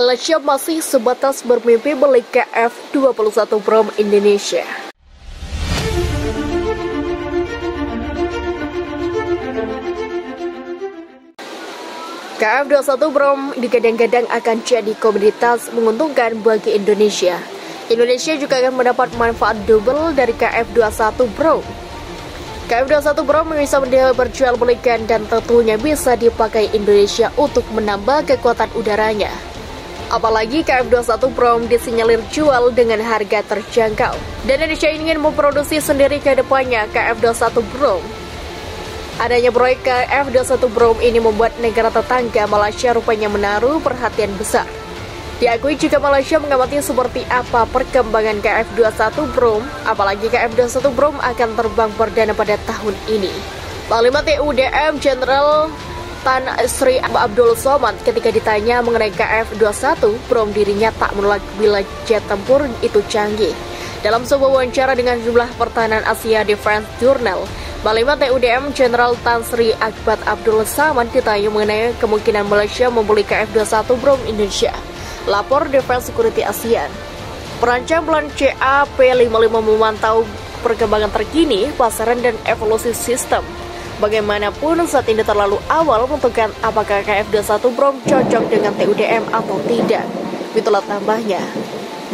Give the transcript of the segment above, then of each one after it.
Malaysia masih sebatas bermimpi beli KF-21 Brom Indonesia. KF-21 Brom digadang-gadang akan jadi komoditas menguntungkan bagi Indonesia. Indonesia juga akan mendapat manfaat double dari KF-21 Brom. KF-21 Brom bisa diperjual belikan dan tentunya bisa dipakai Indonesia untuk menambah kekuatan udaranya. Apalagi KF-21 Brom disinyalir jual dengan harga terjangkau. Dan Indonesia ingin memproduksi sendiri ke depannya KF-21 Brom. Adanya proyek KF-21 Brom ini membuat negara tetangga Malaysia rupanya menaruh perhatian besar. Diakui jika Malaysia mengamati seperti apa perkembangan KF-21 Brom, apalagi KF-21 Brom akan terbang perdana pada tahun ini. Panglima TUDM Jenderal Tan Sri Abdul Somad ketika ditanya mengenai KF-21 Brom, dirinya tak menolak bila jet tempur itu canggih. Dalam sebuah wawancara dengan jumlah pertahanan Asia Defense Journal, Panglima TUDM Jenderal Tan Sri Abdul Somad ditanya mengenai kemungkinan Malaysia membeli KF-21 Brom Indonesia. Lapor Defense Security ASEAN. Perancang plan CAP55 memantau perkembangan terkini, pasaran dan evolusi sistem. Bagaimanapun saat ini terlalu awal menentukan apakah KF-21 Brom cocok dengan TUDM atau tidak. Itulah tambahnya.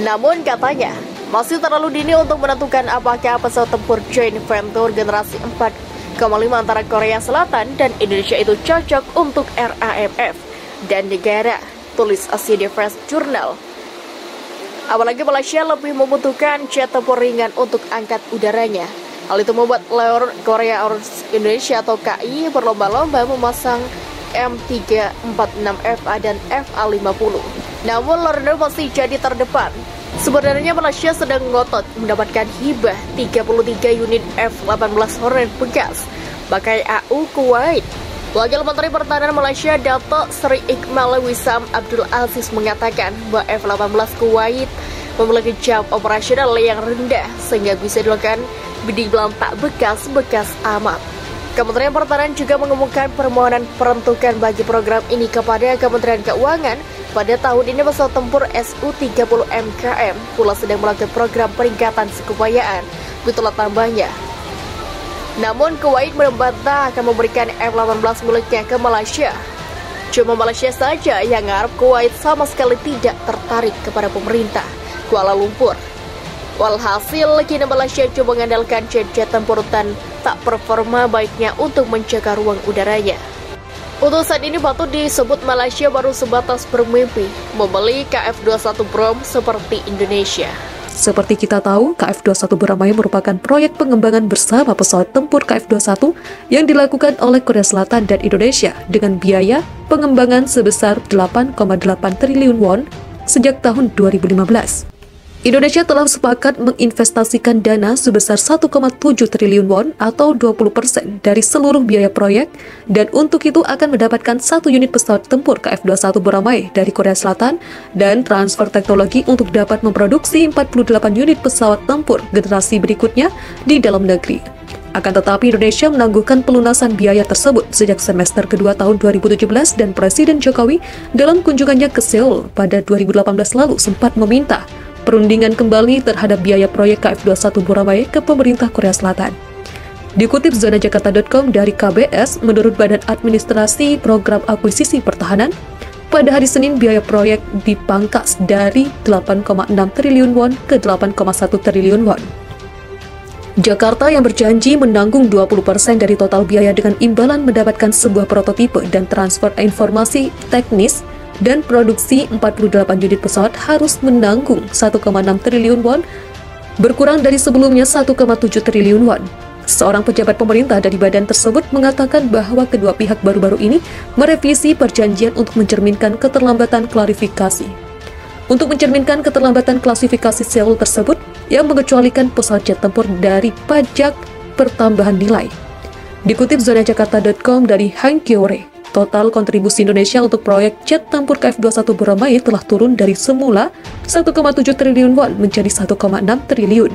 Namun katanya, masih terlalu dini untuk menentukan apakah pesawat tempur joint venture generasi 4,5 antara Korea Selatan dan Indonesia itu cocok untuk RAMF dan negara, tulis Asia Defense Journal. Apalagi Malaysia lebih membutuhkan jet tempur ringan untuk angkat udaranya. Hal itu membuat Korea Indonesia atau KI berlomba-lomba memasang M346FA dan FA50. Namun Lorna masih jadi terdepan. Sebenarnya Malaysia sedang ngotot mendapatkan hibah 33 unit F-18 Hornet bekas pakai AU Kuwait. Wakil Menteri Pertahanan Malaysia Dato' Sri Iqmal Wisam Abdul Aziz mengatakan bahwa F-18 Kuwait memiliki jam operasional yang rendah sehingga bisa dilakukan dibilang tak bekas amat. Kementerian Pertahanan juga mengumumkan permohonan peruntukan bagi program ini kepada Kementerian Keuangan. Pada tahun ini pesawat tempur Su-30 MKM pula sedang melakukan program peningkatan sekupayaan. Itulah tambahnya. Namun Kuwait membantah akan memberikan F-18 miliknya ke Malaysia. Cuma Malaysia saja yang ngarep, Kuwait sama sekali tidak tertarik kepada pemerintah Kuala Lumpur. Walhasil, kini Malaysia coba mengandalkan jet-jet tempur dan tak performa baiknya untuk menjaga ruang udaranya. Untuk saat ini patut disebut Malaysia baru sebatas bermimpi membeli KF-21 Brom seperti Indonesia. Seperti kita tahu, KF-21 Bramaya merupakan proyek pengembangan bersama pesawat tempur KF-21 yang dilakukan oleh Korea Selatan dan Indonesia dengan biaya pengembangan sebesar 8,8 triliun won sejak tahun 2015. Indonesia telah sepakat menginvestasikan dana sebesar 1,7 triliun won atau 20% dari seluruh biaya proyek, dan untuk itu akan mendapatkan 1 unit pesawat tempur KF-21 Bramaya dari Korea Selatan dan transfer teknologi untuk dapat memproduksi 48 unit pesawat tempur generasi berikutnya di dalam negeri. Akan tetapi Indonesia menangguhkan pelunasan biaya tersebut sejak semester kedua tahun 2017 dan Presiden Jokowi dalam kunjungannya ke Seoul pada 2018 lalu sempat meminta perundingan kembali terhadap biaya proyek KF-21 Bramaya ke pemerintah Korea Selatan. Dikutip zonajakarta.com dari KBS, menurut Badan Administrasi Program Akuisisi Pertahanan, pada hari Senin biaya proyek dipangkas dari 8,6 triliun won ke 8,1 triliun won. Jakarta yang berjanji menanggung 20% dari total biaya dengan imbalan mendapatkan sebuah prototipe dan transfer informasi teknis dan produksi 48 unit pesawat harus menanggung 1,6 triliun won, berkurang dari sebelumnya 1,7 triliun won. Seorang pejabat pemerintah dari badan tersebut mengatakan bahwa kedua pihak baru-baru ini merevisi perjanjian untuk mencerminkan keterlambatan klarifikasi. untuk mencerminkan keterlambatan klasifikasi Seoul tersebut yang mengecualikan pesawat jet tempur dari pajak pertambahan nilai. Dikutip zonajakarta.com dari Han Kyo-re, total kontribusi Indonesia untuk proyek jet tempur KF-21 Boramae telah turun dari semula 1,7 triliun won menjadi 1,6 triliun.